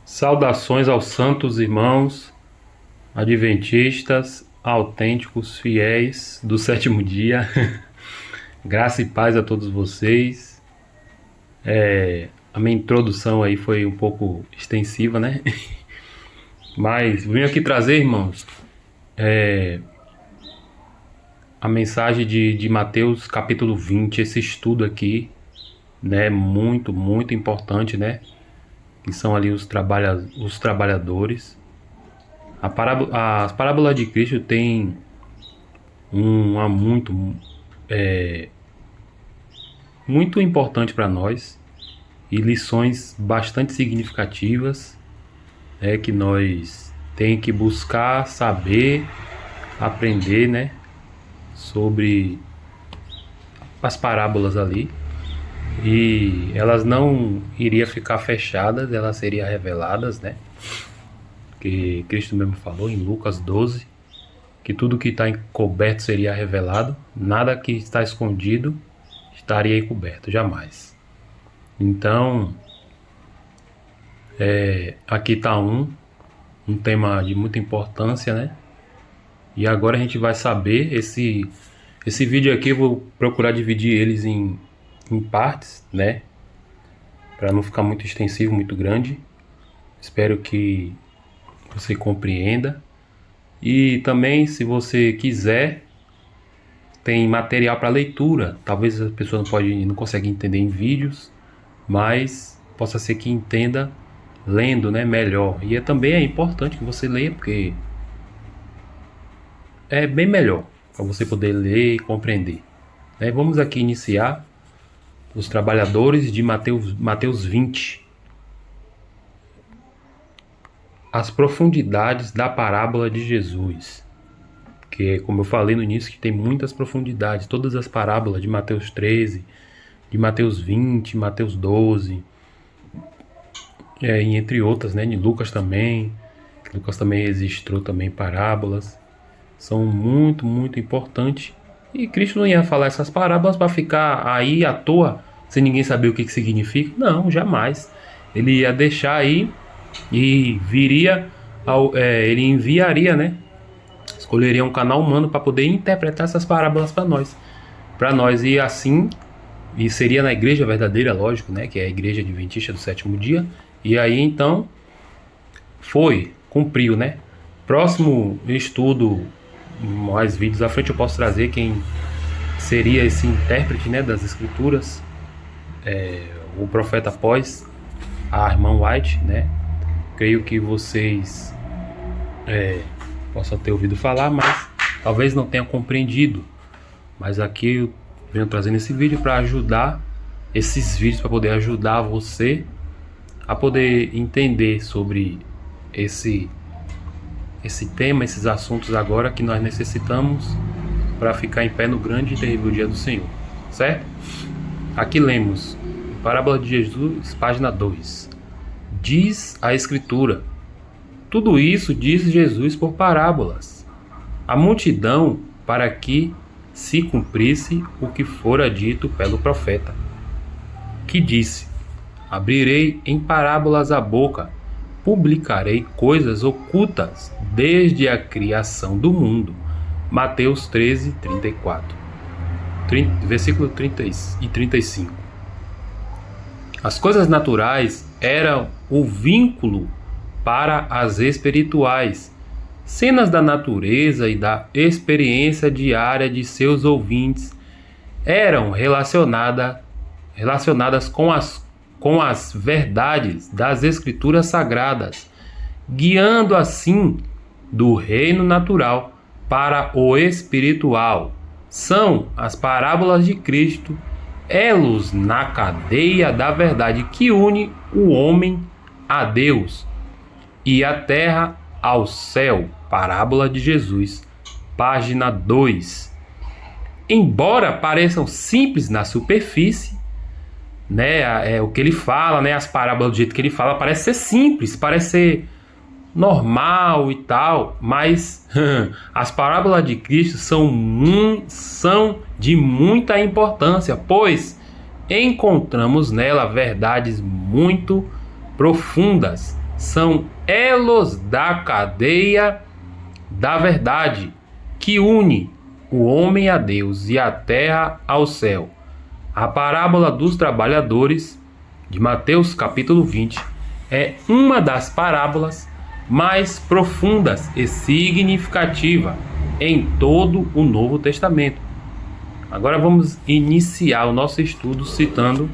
Saudações aos santos irmãos, adventistas, autênticos, fiéis do sétimo dia. Graça e paz a todos vocês. A minha introdução aí foi um pouco extensiva, né? Mas vim aqui trazer, irmãos, a mensagem de Mateus capítulo 20, esse estudo aqui, né? Muito importante, né? Que são ali os trabalhadores. As parábolas de Cristo têm muito importante para nós e lições bastante significativas, que nós tem que buscar saber, aprender, né, sobre as parábolas ali. E elas não iriam ficar fechadas, elas seriam reveladas, né? Que Cristo mesmo falou em Lucas 12, que tudo que está encoberto seria revelado, nada que está escondido estaria encoberto, jamais. Então, aqui está um tema de muita importância, né? E agora a gente vai saber, esse vídeo aqui eu vou procurar dividir eles em partes, né? Para não ficar muito extensivo, muito grande. Espero que você compreenda. E também, se você quiser, tem material para leitura. Talvez a pessoa não consegue entender em vídeos, mas possa ser que entenda lendo, né, melhor. E também é importante que você leia, porque é bem melhor para você poder ler e compreender. Vamos aqui iniciar os trabalhadores de Mateus 20. As profundidades da parábola de Jesus. Que, como eu falei no início, que tem muitas profundidades. Todas as parábolas de Mateus 13, de Mateus 20, Mateus 12, e entre outras, né? De Lucas também. Lucas também registrou também parábolas. São muito importantes. E Cristo não ia falar essas parábolas para ficar aí à toa, sem ninguém saber o que significa. Não, jamais. Ele ia deixar aí e ele enviaria, né? Escolheria um canal humano para poder interpretar essas parábolas para nós. E assim, e seria na igreja verdadeira, lógico, né? Que é a igreja adventista do sétimo dia. E aí então, cumpriu, né? Próximo estudo, mais vídeos à frente, eu posso trazer quem seria esse intérprete, né, das escrituras, o profeta após a irmã White, né? Creio que vocês possam ter ouvido falar, mas talvez não tenham compreendido. Mas aqui eu venho trazendo esse vídeo para ajudar, esses vídeos para poder ajudar você a poder entender sobre esse tema, esses assuntos agora que nós necessitamos para ficar em pé no grande e terrível dia do Senhor, certo? Aqui lemos Parábola de Jesus, página 2. Diz a Escritura: tudo isso diz Jesus por parábolas, a multidão, para que se cumprisse o que fora dito pelo profeta, que disse: abrirei em parábolas a boca, publicarei coisas ocultas desde a criação do mundo. Mateus 13, 34. Versículo 30 e 35. As coisas naturais eram o vínculo para as espirituais, cenas da natureza e da experiência diária de seus ouvintes eram relacionadas com as verdades das escrituras sagradas, guiando assim do reino natural para o espiritual. São as parábolas de Cristo, elos na cadeia da verdade que une o homem a Deus e a terra ao céu. Parábola de Jesus, página 2. Embora pareçam simples na superfície, né, o que ele fala, né, as parábolas do jeito que ele fala, parece ser simples, parece ser normal e tal, mas as parábolas de Cristo são de muita importância, pois encontramos nela verdades muito profundas são elos da cadeia da verdade, que une o homem a Deus e a terra ao céu. A parábola dos trabalhadores, de Mateus capítulo 20, é uma das parábolas mais profundas e significativa em todo o Novo Testamento. Agora vamos iniciar o nosso estudo citando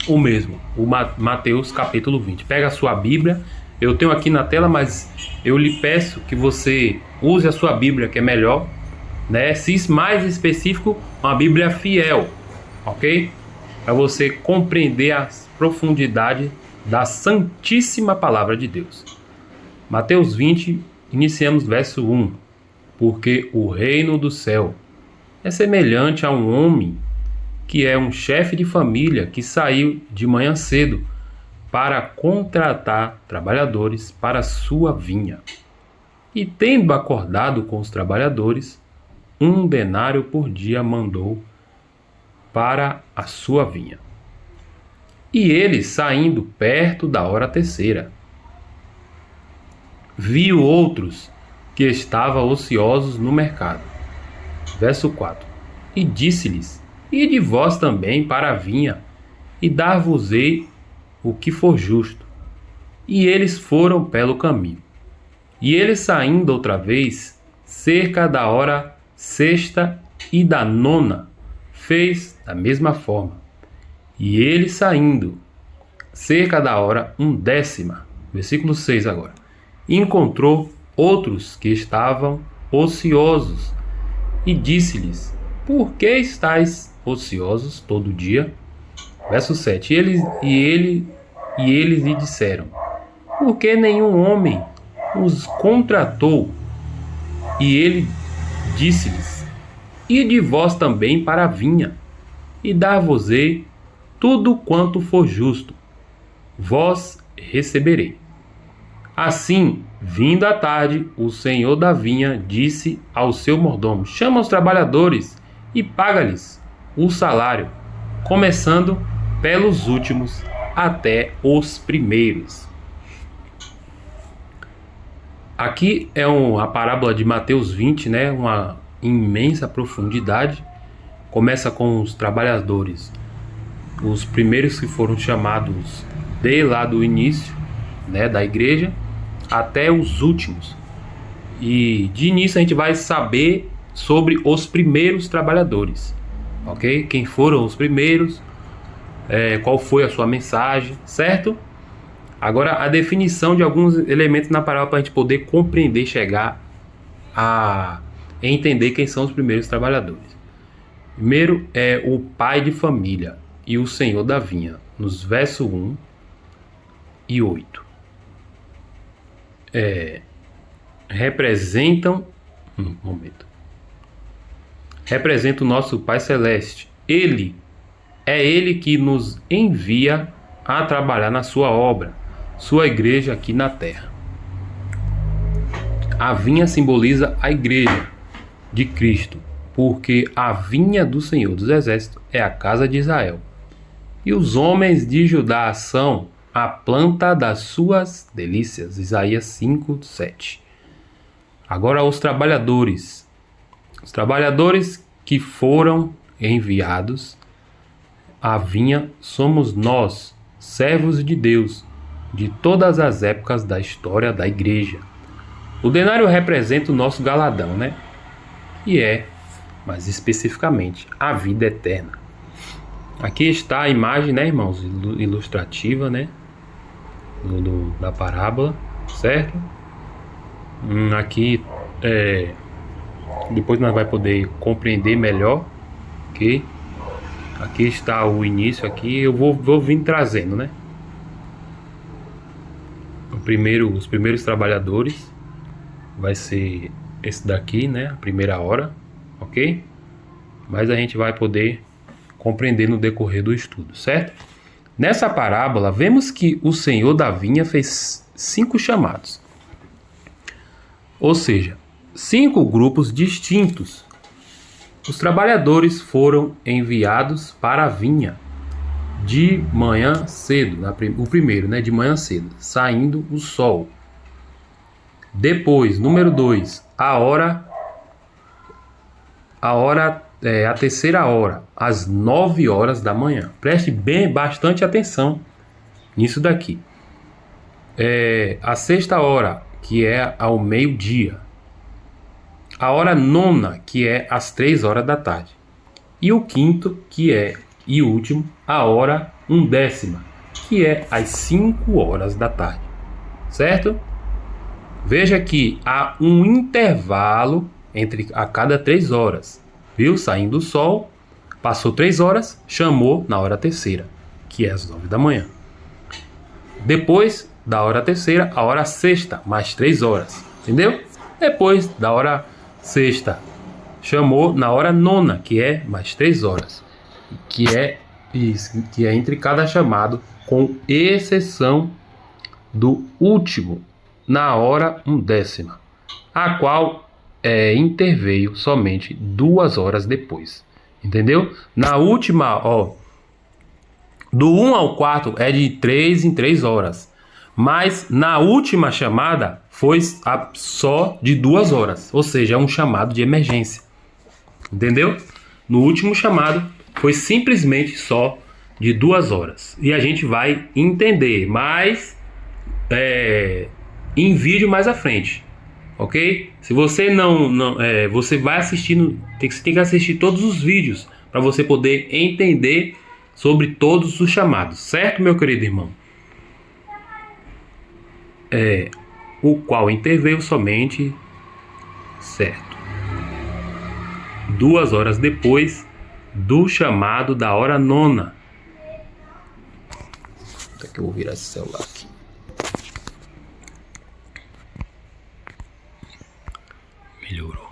o mesmo, o Mateus capítulo 20. Pega a sua Bíblia, eu tenho aqui na tela, mas eu lhe peço que você use a sua Bíblia, que é melhor, né? Se mais específico, uma Bíblia fiel, ok? Para você compreender a profundidade da Santíssima Palavra de Deus. Mateus 20, iniciamos verso 1. Porque o reino do céu é semelhante a um homem que é um chefe de família que saiu de manhã cedo para contratar trabalhadores para sua vinha. E tendo acordado com os trabalhadores, 1 denário por dia mandou para a sua vinha. E ele, saindo perto da hora terceira, viu outros que estavam ociosos no mercado. Verso 4. E disse-lhes: Ide vós também para a vinha, e dar-vos-ei o que for justo. E eles foram pelo caminho. E ele, saindo outra vez, cerca da hora sexta e da nona, fez da mesma forma. E ele, saindo cerca da hora 1/10, versículo 6 agora, encontrou outros que estavam ociosos, e disse-lhes: Por que estáis ociosos todo dia? Verso 7. E eles lhe disseram: Porque nenhum homem os contratou. E ele disse-lhes: Ide vós também para a vinha, e dar-vos-ei tudo quanto for justo, vós receberei. Assim, vindo à tarde, o senhor da vinha disse ao seu mordomo: Chama os trabalhadores e paga-lhes o salário, começando pelos últimos até os primeiros. Aqui é a parábola de Mateus 20, né? Uma imensa profundidade. Começa com os trabalhadores, os primeiros que foram chamados de lá do início, né, da igreja, até os últimos. E de início a gente vai saber sobre os primeiros trabalhadores, ok? Quem foram os primeiros, qual foi a sua mensagem, certo? Agora a definição de alguns elementos na parábola para a gente poder compreender, chegar a entender quem são os primeiros trabalhadores. Primeiro é o pai de família e o senhor da vinha, nos versos 1 e 8. Representa o nosso Pai Celeste. Ele que nos envia a trabalhar na sua obra, sua igreja aqui na terra. A vinha simboliza a igreja de Cristo, porque a vinha do Senhor dos Exércitos é a casa de Israel. E os homens de Judá são a planta das suas delícias. Isaías 5:7. Agora os trabalhadores que foram enviados à vinha somos nós, servos de Deus, de todas as épocas da história da igreja. O denário representa o nosso galadão, né? E mais especificamente, a vida eterna. Aqui está a imagem, né, irmãos, ilustrativa, né, da parábola, certo? Aqui, depois nós vamos poder compreender melhor, ok? Aqui está o início, aqui eu vou vir trazendo, né? Os primeiros trabalhadores vai ser esse daqui, né? A primeira hora, ok? Mas a gente vai poder compreender no decorrer do estudo, certo? Nessa parábola, vemos que o senhor da vinha fez 5 chamados. Ou seja, 5 grupos distintos. Os trabalhadores foram enviados para a vinha. de manhã cedo, o primeiro, né, de manhã cedo, saindo o sol. Depois, número 2, a terceira hora, às 9 horas da manhã. Preste bastante atenção nisso daqui. A sexta hora, que é ao meio-dia. A hora nona, que é às 3 horas da tarde. E o quinto, e último, a hora 1/10, que é às 5 horas da tarde. Certo? Veja que há um intervalo a cada 3 horas. Viu? Saindo o sol, passou 3 horas, chamou na hora terceira, que é às 9 da manhã. Depois da hora terceira, a hora sexta, mais 3 horas. Entendeu? Depois da hora sexta, chamou na hora nona, que é mais 3 horas. Que é entre cada chamado, com exceção do último, na hora 1/10, a qual interveio somente 2 horas depois. Entendeu? Na última, do 1 ao 4 é de 3 em 3 horas. Mas na última chamada foi só de 2 horas. Ou seja, é um chamado de emergência. Entendeu? No último chamado foi simplesmente só de 2 horas. E a gente vai entender mais em vídeo mais à frente. Ok? Se você você vai assistindo, tem que assistir todos os vídeos para você poder entender sobre todos os chamados, certo, meu querido irmão? O qual interveio somente, certo, 2 horas depois do chamado da hora nona. Até que eu vou virar esse celular aqui. Melhorou.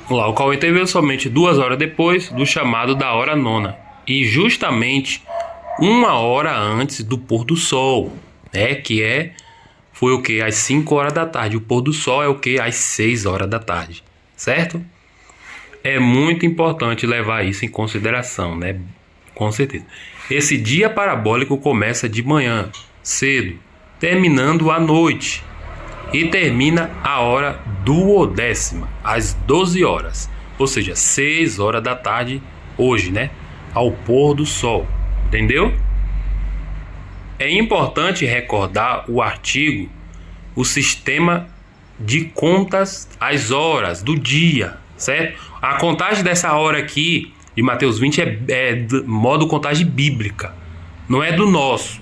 O qual interveio somente 2 horas depois do chamado da hora nona. E justamente 1 hora antes do pôr do sol, né? Foi o que? Às 5 horas da tarde. O pôr do sol é o que? Às 6 horas da tarde. Certo? É muito importante levar isso em consideração, né? Com certeza. Esse dia parabólico começa de manhã, cedo, terminando à noite. E termina a hora 12ª, às 12 horas. Ou seja, 6 horas da tarde hoje, né? Ao pôr do sol. Entendeu? É importante recordar o artigo, o sistema de contas às horas do dia, certo? A contagem dessa hora aqui, de Mateus 20, é modo contagem bíblica, não é do nosso,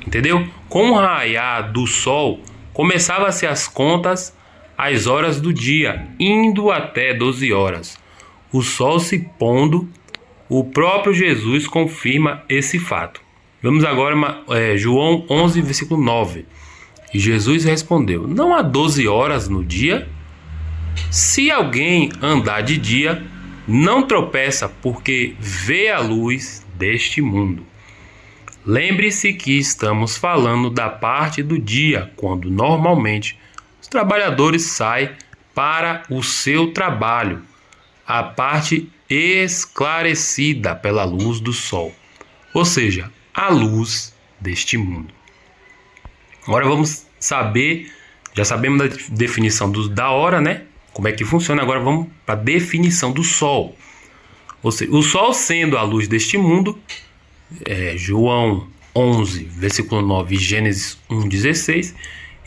entendeu? Com o raiar do sol, começava-se as contas às horas do dia, indo até 12 horas. O sol se pondo, o próprio Jesus confirma esse fato. Vamos agora João 11, versículo 9. E Jesus respondeu: não há 12 horas no dia? Se alguém andar de dia, não tropeça, porque vê a luz deste mundo. Lembre-se que estamos falando da parte do dia, quando normalmente os trabalhadores saem para o seu trabalho, a parte esclarecida pela luz do sol, ou seja, a luz deste mundo. Agora vamos saber, já sabemos da definição da hora, né? Como é que funciona, agora vamos para a definição do sol. Ou seja, o sol sendo a luz deste mundo, João 11, versículo 9 e Gênesis 1,16,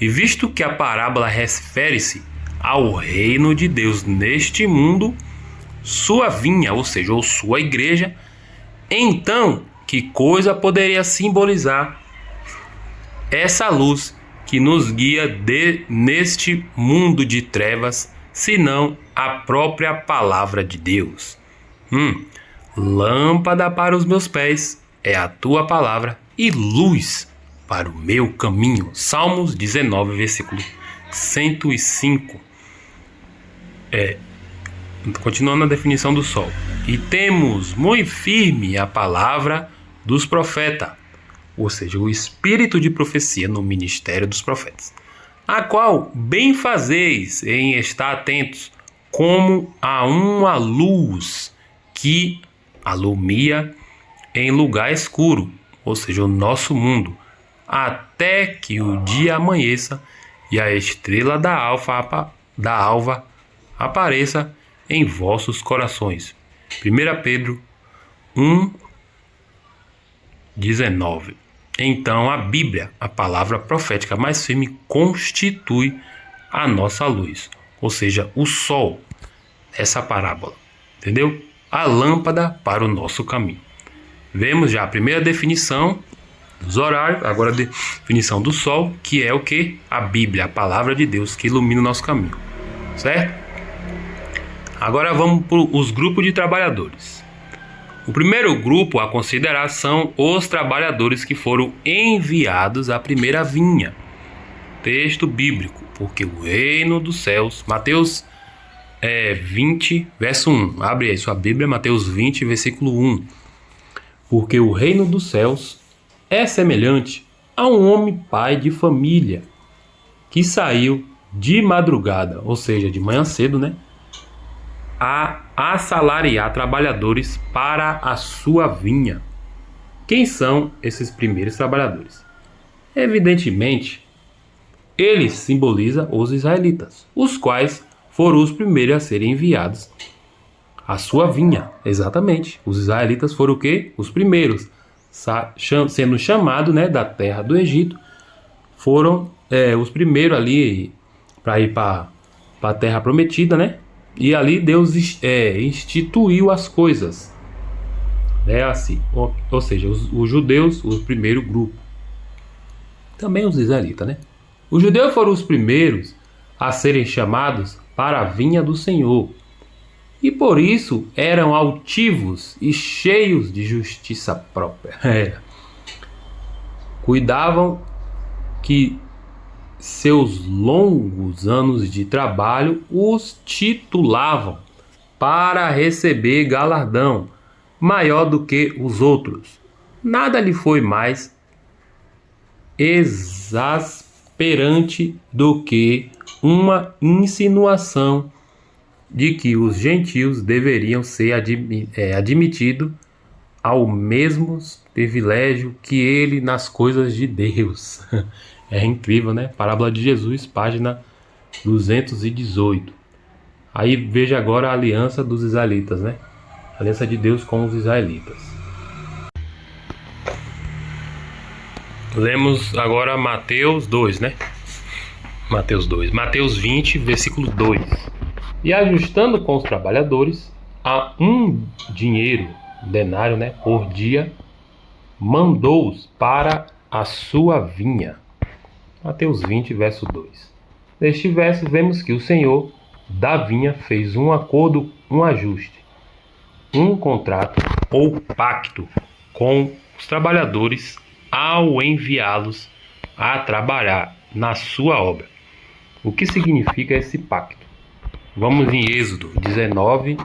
e visto que a parábola refere-se ao reino de Deus neste mundo, sua vinha, ou seja, ou sua igreja, então que coisa poderia simbolizar essa luz que nos guia neste mundo de trevas, senão a própria palavra de Deus? Lâmpada para os meus pés é a tua palavra e luz para o meu caminho. Salmos 19, versículo 105. Continuando a definição do sol. E temos muito firme a palavra dos profetas, ou seja, o espírito de profecia no ministério dos profetas, a qual bem fazeis em estar atentos, como a uma luz que alumia em lugar escuro, ou seja, o nosso mundo, até que o dia amanheça e a estrela da alva apareça em vossos corações. 1 Pedro 1:19. Então a Bíblia, a palavra profética mais firme, constitui a nossa luz, ou seja, o sol, essa parábola, entendeu? A lâmpada para o nosso caminho. Vemos já a primeira definição dos horários, agora a definição do sol, que é o que? A Bíblia, a palavra de Deus que ilumina o nosso caminho, certo? Agora vamos para os grupos de trabalhadores. O primeiro grupo a considerar são os trabalhadores que foram enviados à primeira vinha. Texto bíblico, porque o reino dos céus, Mateus 20, verso 1. Abre aí sua Bíblia, Mateus 20, versículo 1. Porque o reino dos céus é semelhante a um homem pai de família que saiu de madrugada, ou seja, de manhã cedo, né? A assalariar trabalhadores para a sua vinha. Quem são esses primeiros trabalhadores? Evidentemente, eles simbolizam os israelitas, os quais foram os primeiros a serem enviados à sua vinha. Exatamente. Os israelitas foram o quê? Os primeiros, sendo chamados, né, da terra do Egito, foram os primeiros ali para ir para a terra prometida, né? E ali Deus instituiu as coisas. É assim, ou seja, os judeus, o primeiro grupo. Também os israelitas, né? Os judeus foram os primeiros a serem chamados para a vinha do Senhor. E por isso eram altivos e cheios de justiça própria. Cuidavam que seus longos anos de trabalho os titulavam para receber galardão maior do que os outros. Nada lhe foi mais exasperante do que uma insinuação de que os gentios deveriam ser admitidos ao mesmo privilégio que ele nas coisas de Deus. É incrível, né? Parábola de Jesus, página 218. Aí veja agora a aliança dos israelitas, né? A aliança de Deus com os israelitas. Lemos agora Mateus 2, né? Mateus 2. Mateus 20, versículo 2. E ajustando com os trabalhadores a um denário, né, por dia, mandou-os para a sua vinha. Mateus 20, verso 2. Neste verso vemos que o Senhor da vinha fez um acordo, um ajuste, um contrato ou pacto com os trabalhadores ao enviá-los a trabalhar na sua obra. O que significa esse pacto? Vamos em Êxodo 19,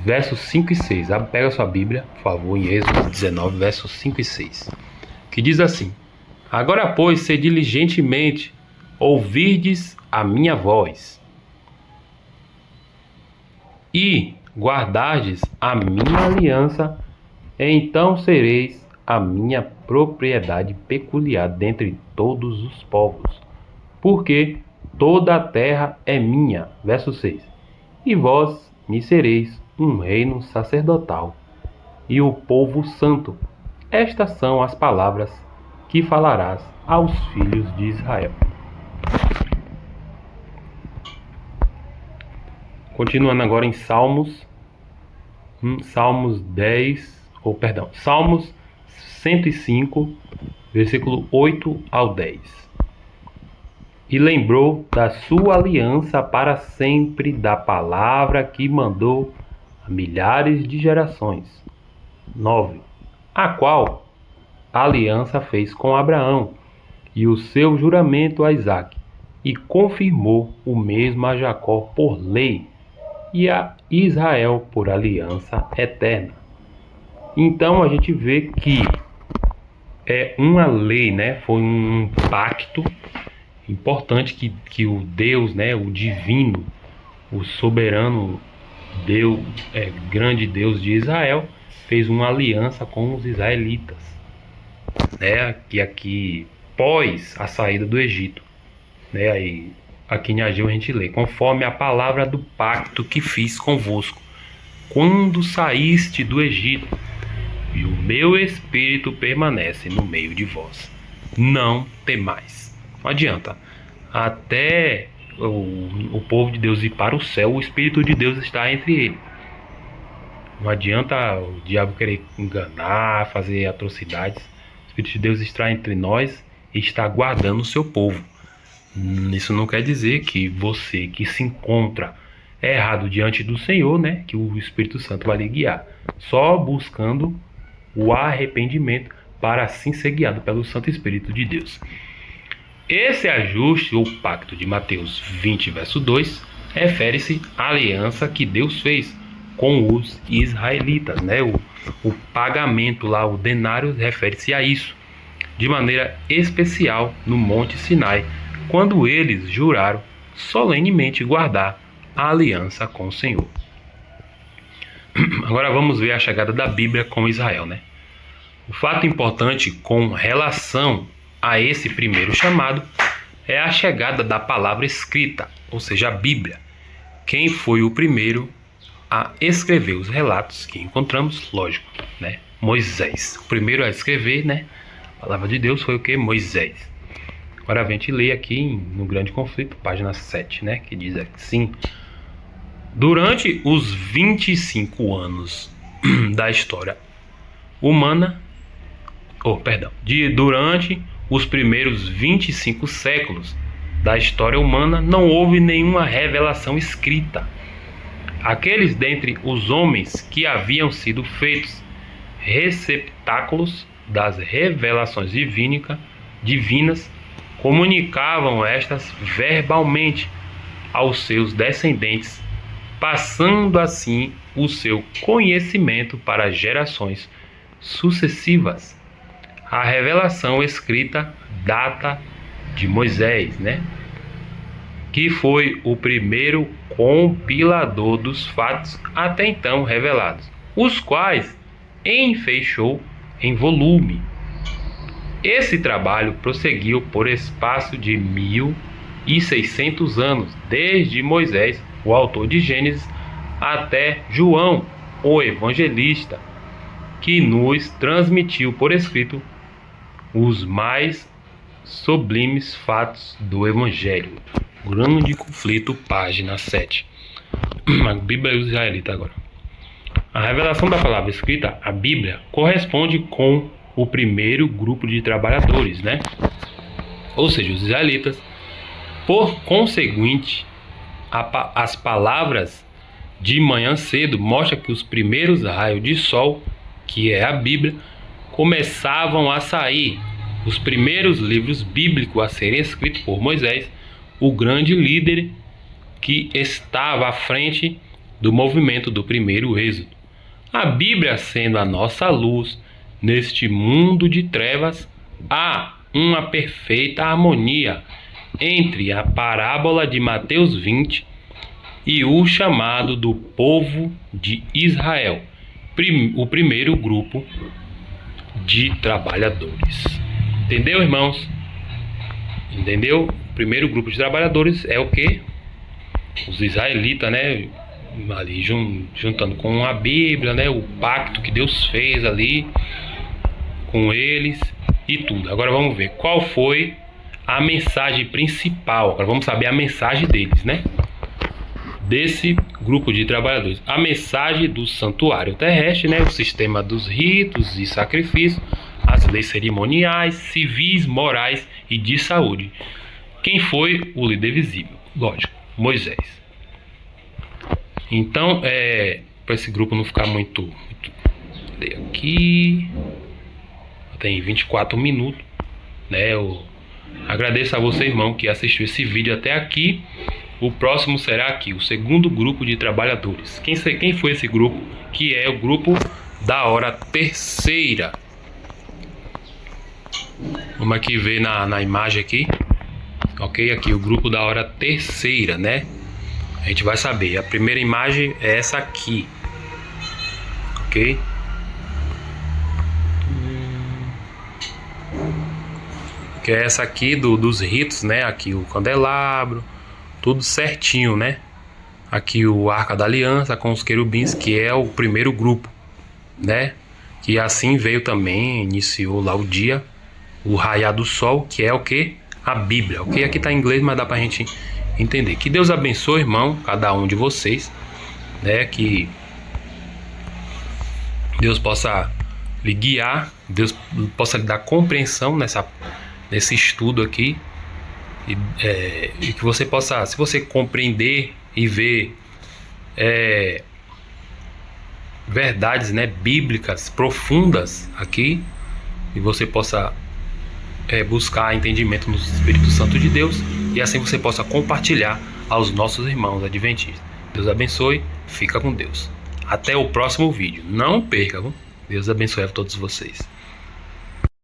versos 5 e 6. Pega sua Bíblia, por favor, em Êxodo 19, versos 5 e 6. Que diz assim: Agora, pois, se diligentemente ouvirdes a minha voz e guardardes a minha aliança, então sereis a minha propriedade peculiar dentre todos os povos, porque toda a terra é minha. Verso 6. E vós me sereis um reino sacerdotal e o povo santo. Estas são as palavras que falarás aos filhos de Israel. Continuando agora em Salmos 105, versículo 8 ao 10. E lembrou da sua aliança para sempre, da palavra que mandou a milhares de gerações. 9. A qual a aliança fez com Abraão e o seu juramento a Isaque, e confirmou o mesmo a Jacó por lei e a Israel por aliança eterna. Então a gente vê que é uma lei, né? Foi um pacto importante que o Deus, né, o divino, o soberano Deus, grande Deus de Israel, fez uma aliança com os israelitas, né? Que aqui pós a saída do Egito, né? Aí aqui em Ageu a gente lê: conforme a palavra do pacto que fiz convosco quando saíste do Egito, e o meu espírito permanece no meio de vós. Não temais. Não adianta. Até o povo de Deus ir para o céu, o Espírito de Deus está entre eles. Não adianta o diabo querer enganar, fazer atrocidades. O Espírito de Deus está entre nós e está guardando o seu povo. Isso não quer dizer que você que se encontra errado diante do Senhor, né, que o Espírito Santo vai lhe guiar. Só buscando o arrependimento para assim ser guiado pelo Santo Espírito de Deus. Esse ajuste ou pacto de Mateus 20, verso 2, refere-se à aliança que Deus fez com os israelitas, né? O pagamento lá, o denário, refere-se a isso, de maneira especial no Monte Sinai, quando eles juraram solenemente guardar a aliança com o Senhor. Agora vamos ver a chegada da Bíblia com Israel, né? O fato importante com relação a esse primeiro chamado é a chegada da palavra escrita, ou seja, a Bíblia. Quem foi o primeiro a escrever os relatos que encontramos? Lógico, né? Moisés. O primeiro a escrever, né, a palavra de Deus foi o que? Moisés. Agora a gente lê aqui no Grande Conflito, página 7, né, que diz assim: durante os 25 anos da história humana, durante os primeiros 25 séculos da história humana, não houve nenhuma revelação escrita. Aqueles dentre os homens que haviam sido feitos receptáculos das revelações divinas comunicavam estas verbalmente aos seus descendentes, passando assim o seu conhecimento para gerações sucessivas. A revelação escrita data de Moisés, né, que foi o primeiro compilador dos fatos até então revelados, os quais enfeixou em volume. Esse trabalho prosseguiu por espaço de 1600 anos, desde Moisés, o autor de Gênesis, até João, o evangelista, que nos transmitiu por escrito os mais sublimes fatos do Evangelho. Grande Conflito, página 7. A Bíblia e os israelitas agora. A revelação da palavra escrita, a Bíblia, corresponde com o primeiro grupo de trabalhadores, né? Ou seja, os israelitas. Por conseguinte, as palavras de manhã cedo mostram que os primeiros raios de sol, que é a Bíblia, começavam a sair. Os primeiros livros bíblicos a serem escritos por Moisés, o grande líder que estava à frente do movimento do primeiro êxodo. A Bíblia sendo a nossa luz neste mundo de trevas, há uma perfeita harmonia entre a parábola de Mateus 20 e o chamado do povo de Israel, o primeiro grupo de trabalhadores. Entendeu, irmãos? Entendeu? O primeiro grupo de trabalhadores é o que? Os israelitas, né? Ali juntando com a Bíblia, né? O pacto que Deus fez ali com eles e tudo. Agora vamos ver qual foi a mensagem principal. Agora vamos saber a mensagem deles, né? Desse grupo de trabalhadores. A mensagem do santuário terrestre, né? O sistema dos ritos e sacrifícios, as leis cerimoniais, civis, morais e de saúde. Quem foi o líder visível? Lógico, Moisés. Então, para esse grupo não ficar muito aqui, tem 24 minutos, né? Eu agradeço a você, irmão, que assistiu esse vídeo até aqui. O próximo será aqui, o segundo grupo de trabalhadores. Quem foi esse grupo? Que é o grupo da hora terceira. Vamos aqui ver na imagem aqui. Ok, aqui o grupo da hora terceira, né? a gente vai saber. A primeira imagem é essa aqui, ok? Que é essa aqui dos ritos, né? Aqui o candelabro, tudo certinho, né? Aqui o Arca da Aliança com os querubins, que é o primeiro grupo, né? Que assim veio também, iniciou lá o dia, o raiar do sol, que é o que? A Bíblia, ok? Aqui tá em inglês, mas dá pra gente entender. Que Deus abençoe, irmão, cada um de vocês, né? Que Deus possa lhe guiar, Deus possa lhe dar compreensão nesse estudo aqui, e que você possa, se você compreender e ver verdades, né, bíblicas profundas aqui, e você possa buscar entendimento no Espírito Santo de Deus, e assim você possa compartilhar aos nossos irmãos adventistas. Deus abençoe, fica com Deus. Até o próximo vídeo. Não perca, viu? Deus abençoe a todos vocês.